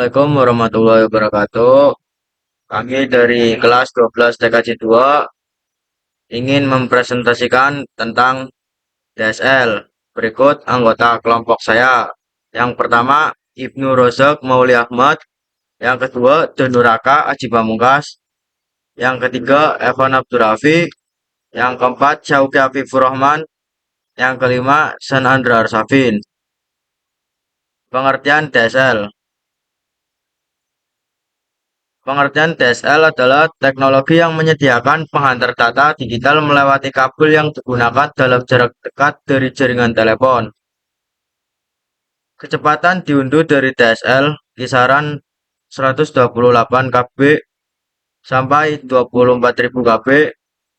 Assalamualaikum warahmatullahi wabarakatuh. Kami dari kelas 12 TKJ 2 ingin mempresentasikan tentang DSL. Berikut anggota kelompok saya. Yang pertama, Ibnu Rozak Mauli Ahmad. Yang kedua, Donuraka Aji Pamungkas. Yang ketiga, Evan Abdurrafi. Yang keempat, Syauki Afifur Rahman. Yang kelima, San Andra Arsafin. Pengertian DSL. Pengertian DSL adalah teknologi yang menyediakan penghantar data digital melewati kabel yang digunakan dalam jarak dekat dari jaringan telepon. Kecepatan diunduh dari DSL kisaran 128 kb sampai 24.000 kb.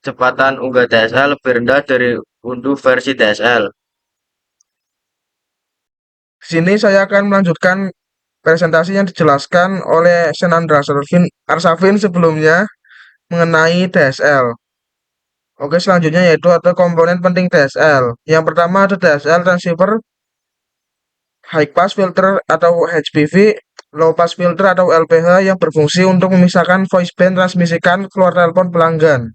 Kecepatan unggah DSL lebih rendah dari unduh versi DSL. Di sini saya akan melanjutkan presentasi yang dijelaskan oleh Senandra Arsafin sebelumnya mengenai DSL. Oke, selanjutnya yaitu ada komponen penting DSL. Yang pertama ada DSL transceiver, high pass filter atau HPV, low pass filter atau LPH yang berfungsi untuk memisahkan voice band transmisikan keluar telepon pelanggan.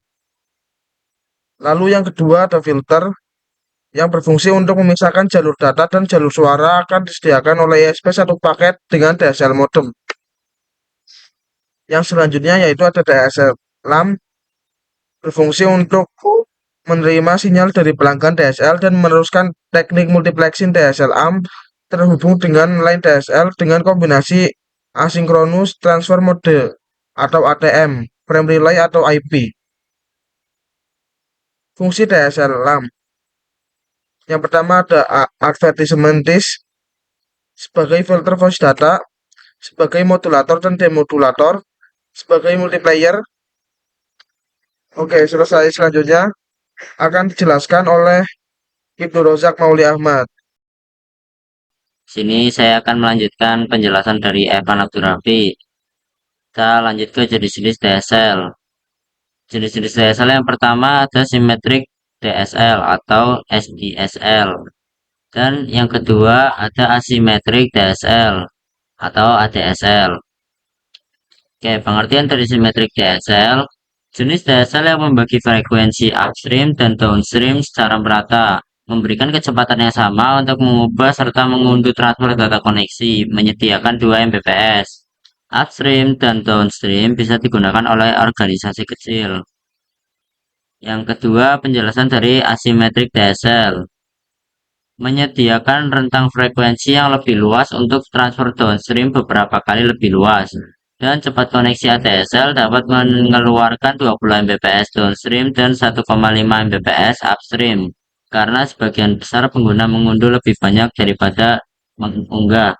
Lalu yang kedua ada filter yang berfungsi untuk memisahkan jalur data dan jalur suara akan disediakan oleh ISP satu paket dengan DSL modem. Yang selanjutnya yaitu ada DSL LAM berfungsi untuk menerima sinyal dari pelanggan DSL dan meneruskan teknik multiplexing DSL AM terhubung dengan line DSL dengan kombinasi asynchronous transfer mode atau ATM, frame relay atau IP. Fungsi DSL LAM. Yang pertama ada advertisement disk sebagai filter voice data, sebagai modulator dan demodulator, sebagai multiplayer. Oke, selesai. Selanjutnya akan dijelaskan oleh Ibnu Rozak Mauli Ahmad. Sini saya akan melanjutkan penjelasan dari Evan Abdurrafi. Kita lanjut ke jenis-jenis DSL. Jenis-jenis DSL yang pertama ada Symmetric DSL atau SDSL. Dan yang kedua ada Asymmetric DSL atau ADSL. Oke, pengertian dari Symmetric DSL, jenis DSL yang membagi frekuensi upstream dan downstream secara merata, memberikan kecepatan yang sama untuk mengubah serta mengunduh transfer data koneksi, menyediakan 2 Mbps. Upstream dan downstream bisa digunakan oleh organisasi kecil. Yang kedua, penjelasan dari Asymmetric DSL, menyediakan rentang frekuensi yang lebih luas untuk transfer downstream beberapa kali lebih luas. Dan cepat koneksi ADSL dapat mengeluarkan 20 Mbps downstream dan 1,5 Mbps upstream, karena sebagian besar pengguna mengunduh lebih banyak daripada mengunggah.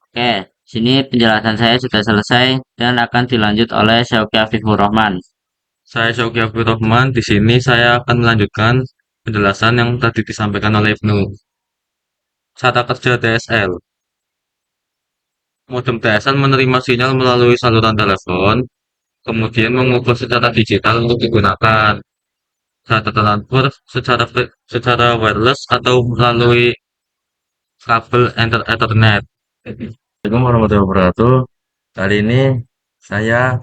Oke, sini penjelasan saya sudah selesai dan akan dilanjut oleh Syauki Afifur Rahman. Saya Syauki Abdul Rahman. Di sini saya akan melanjutkan penjelasan yang tadi disampaikan oleh Ibnu. Cara kerja DSL. Modem DSL menerima sinyal melalui saluran telepon, kemudian mengubah secara digital untuk digunakan saat transfer secara wireless atau melalui kabel Ethernet. Assalamualaikum warahmatullahi wabarakatuh. Kali ini saya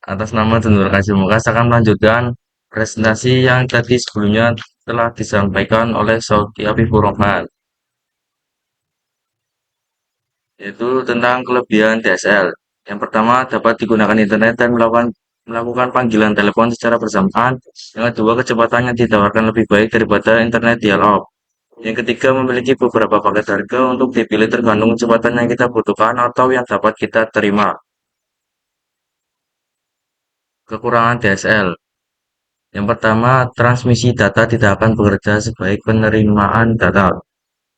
atas nama Donur Kasih Mukas akan melanjutkan presentasi yang tadi sebelumnya telah disampaikan oleh Syauki Afifur Rahman, yaitu tentang kelebihan DSL. Yang pertama, dapat digunakan internet dan melakukan panggilan telepon secara bersamaan. Yang kedua, kecepatannya ditawarkan lebih baik daripada internet dial-up. Yang ketiga, memiliki beberapa paket harga untuk dipilih tergantung kecepatan yang kita butuhkan atau yang dapat kita terima. Kekurangan DSL. Yang pertama, transmisi data tidak akan bekerja sebaik penerimaan data.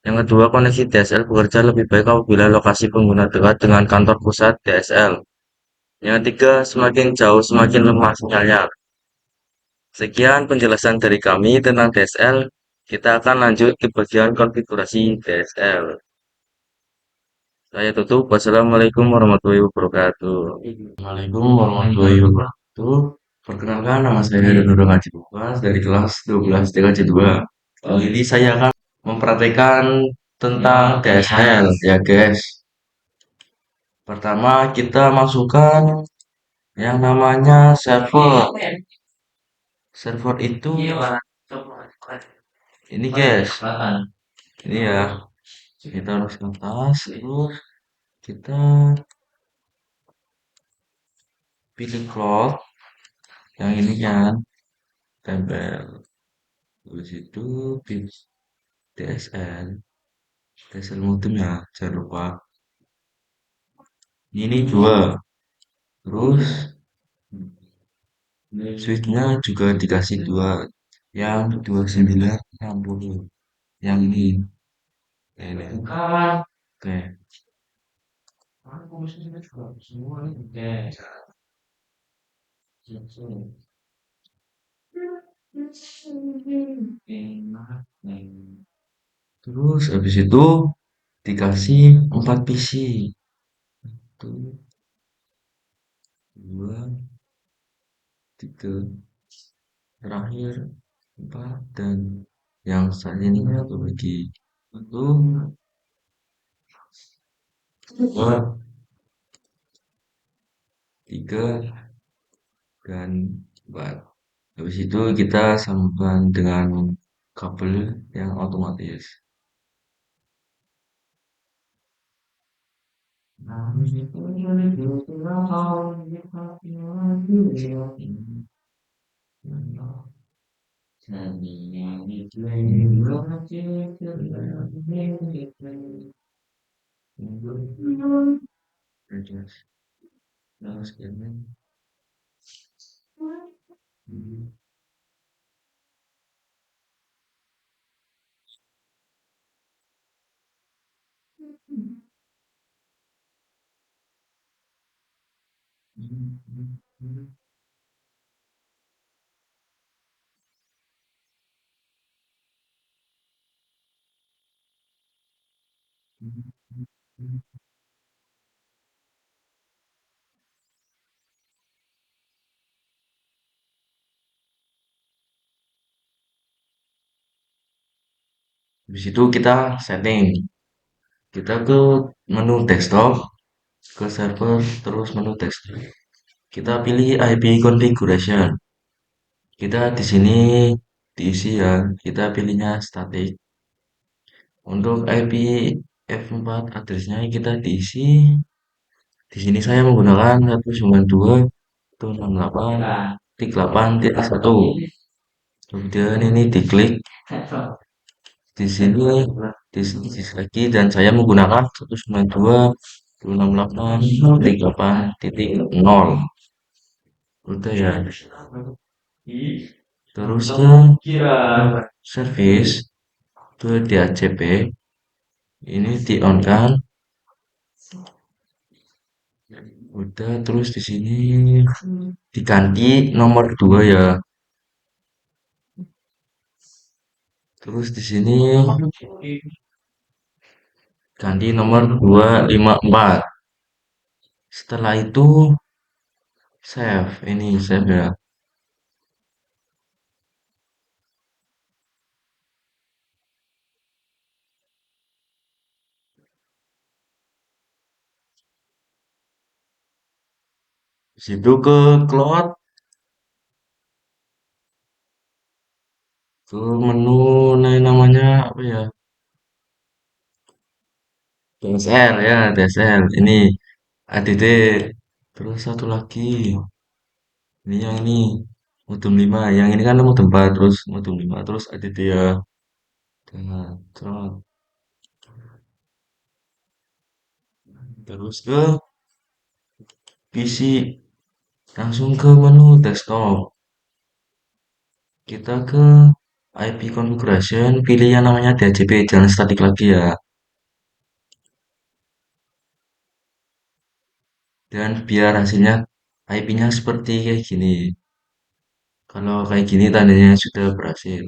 Yang kedua, koneksi DSL bekerja lebih baik apabila lokasi pengguna dekat dengan kantor pusat DSL. Yang ketiga, semakin jauh semakin lemah sinyalnya. Sekian penjelasan dari kami tentang DSL. Kita akan lanjut ke bagian konfigurasi DSL. Saya tutup. Wassalamualaikum warahmatullahi wabarakatuh. Assalamualaikum warahmatullahi wabarakatuh. Perkenalkan, nama saya Dodo Haji Bukas dari kelas 12 TKJ 2. Kali ini saya akan mempraktekkan tentang DSL ya guys. Pertama kita masukkan yang namanya server. Server itu ini guys, ini ya. Kita harus ke atas, terus kita pilih cloud yang ini kan, tempel. Terus itu pilih DSL, DSL modem ya, jangan lupa. Ini dua, terus switchnya juga dikasih dua, yang 2960, yang ini. Ini. Oke. Terus habis itu dikasih 4 PC. Satu, dua, tiga, terakhir 4, dan yang saat ini satu lagi. Satu, dua, tiga, dan 4. Habis itu kita sambungkan dengan kabel yang otomatis. Habis itu kita setting. Kita ke menu desktop, ke server, terus menu desktop. Kita pilih IP configuration. Kita di sini diisi ya, kita pilihnya static. Untuk IP F4 addressnya kita diisi. Di sini saya menggunakan 192.168.1. Kemudian ini diklik di sini di lagi, dan saya menggunakan 192.168.1.8.0. Udah ya. Terus ke service, ke DHCP, ini di on kan. Udah, terus di sini diganti nomor 2 ya. Terus di sini ganti nomor 254. Setelah itu save, ini save ya. Situ ke cloud, ke menu namanya apa ya? DSL ya, DSL. Ini ADD. Terus satu lagi, ini yang ini modem 5. Yang ini kan modem 4, terus modem 5, terus ADD ya. Nah, terus ke PC, langsung ke menu desktop. Kita ke IP configuration, pilih yang namanya DHCP, jangan statik lagi ya. Dan biar hasilnya IP-nya seperti kayak gini. Kalau kayak gini tandanya sudah berhasil.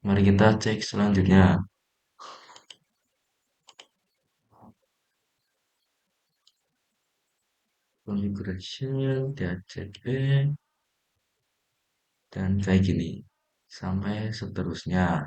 Mari kita cek selanjutnya. Configuration, DHCP, dan kayak gini. Sampai seterusnya.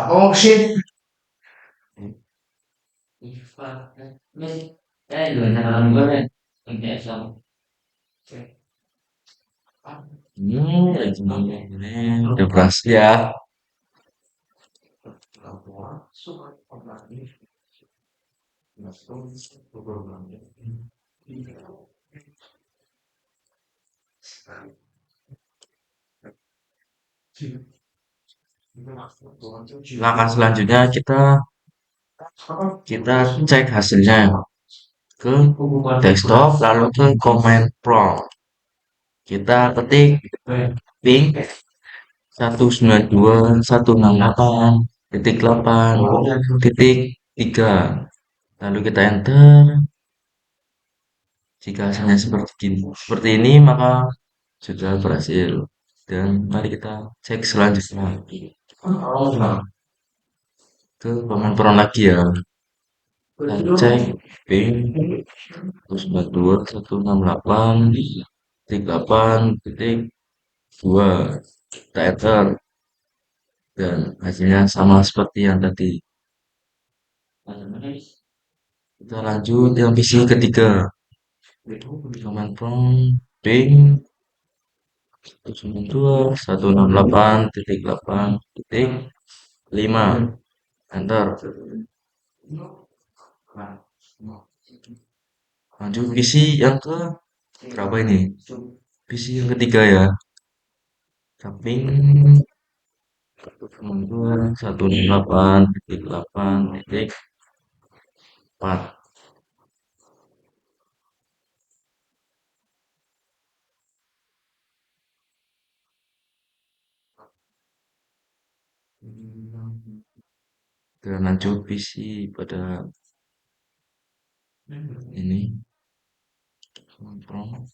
Oh shit. Udah berhasil ya. Langkah selanjutnya kita kita cek hasilnya ke desktop lalu ke command prompt. Kita ketik ping 192.168.8.3. Lalu kita enter. Jika hasilnya seperti ini maka sudah berhasil. Dan mari kita cek selanjutnya ke command prompt lagi ya. Kita cek ping 192.168.8.2. Kita enter dan hasilnya sama seperti yang tadi. Kita lanjut yang visi ketiga. Command prompt ping 192.168.8.5. Enter. Lanjut visi yang ke berapa ini? Visi yang ketiga ya. Ping 168.8.4. Dan lanjut visi pada ini prompt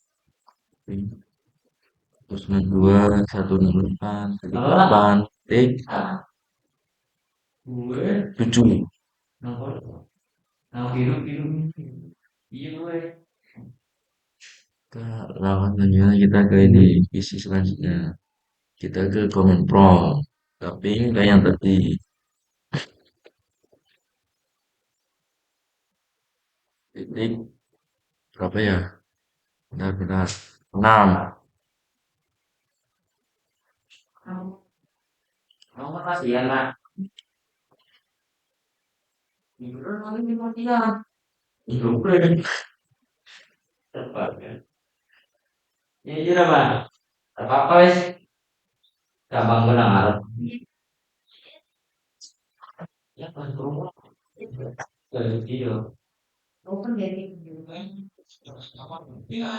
192.168.8.7. Lawannya kita ke ini visi selanjutnya. Kita ke command prompt. Tapi kayak yang tadi. Titik berapa ya? Benar-benar 6.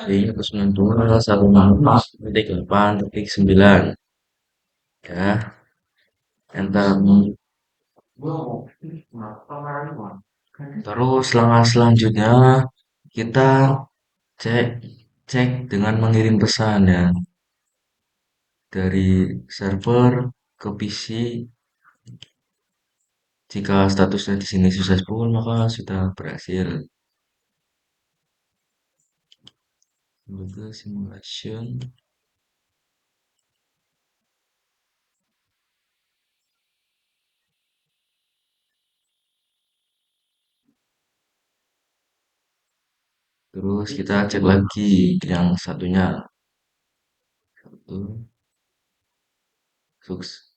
Ini 192.168.9. Ya, enter. Terus langkah selanjutnya kita cek cek dengan mengirim pesan ya dari server ke PC. Jika statusnya di sini successful maka sudah berhasil. Google simulation. Terus kita cek lagi yang satunya. Satu. Sukses.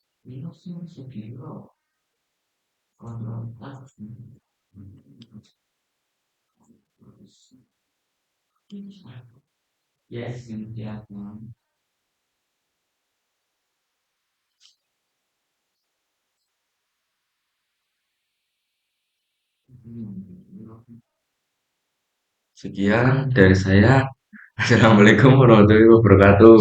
Sekian dari saya. Assalamualaikum warahmatullahi wabarakatuh.